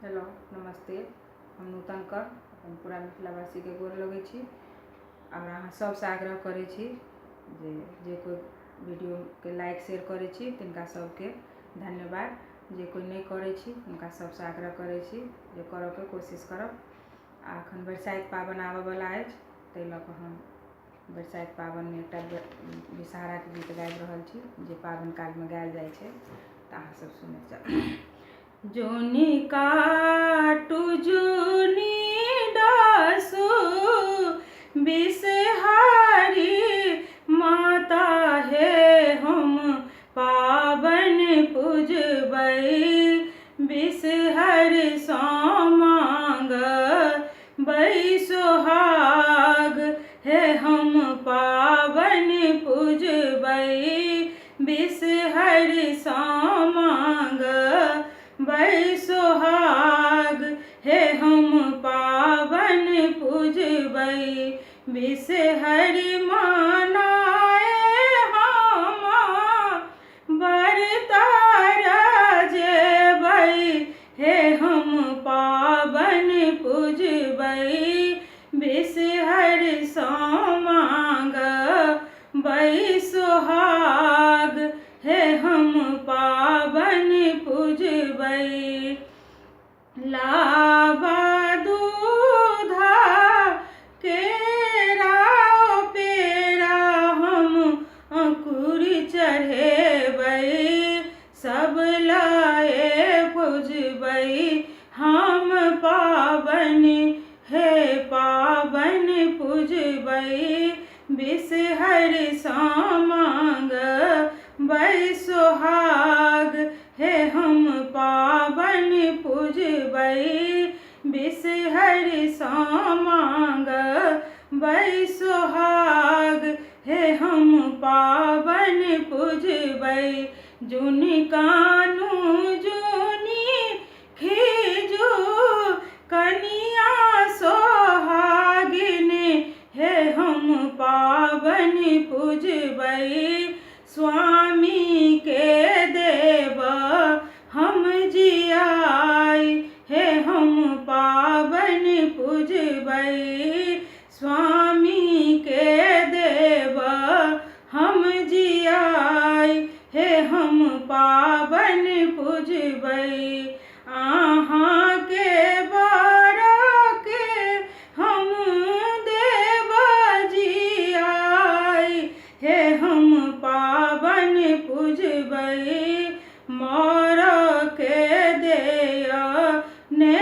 Hello नमस्ते। हम नूतन कर अपन पूरा मिथिलावासी के गोर लगे छी और अहाँ सबसे आग्रह करे छी जे कोई वीडियो के लाइक शेयर करे छी तिनका सबके धन्यवाद। जे कोई नहीं करे छी उनका सबसे आग्रह करे छी जे करऽ के कोशिश करब। अखन बरसाइत पाबन आबऽ वाला है तै लऽ कऽ हम बरसाइत पाबन में एक विषहारा के गीत गाबि रहल छी जे पाबन काल में गायल जाय छै तऽ अहाँ सब सुनैत जाउ। जोनी काटू जोनी डासु बिषहारी माता हे हम पाबन पूजबै बिषहर सँ मांगबै सोहाग हे हम पाबन पूजबै बिषहर सँ मांगबै सोहाग हे हम पाबन पूजबै बिषहर मनाए हम बरतार जेबै हे हम पाबन पूजबै बिषहर सँ मांगबै सोहाग हे हम पाबन पूजबै। लाबा दूधा केरा पेड़ा हम अंकुर चढ़ेबै सब लाए पूजबै हम पाबन हे पाबन पूजबै बिषहर सँ मांगबै सोहाग हे हम पाबन पूजबै बिषहर सँ मांगबै सोहाग हे हम पाबन पूजबै। जुनि कानू जुनि खीजू कनिया सोहागिन हे हम पाबन पूजबै स्वामी के देव हम जियाई हे हम पाबन पूजबै स्वामी के देव हम जियाई हे हम पाबन पूजबै। अहाँ के बरक हम देव जियाई हे हम पाबन पूजबै मोर के देय ने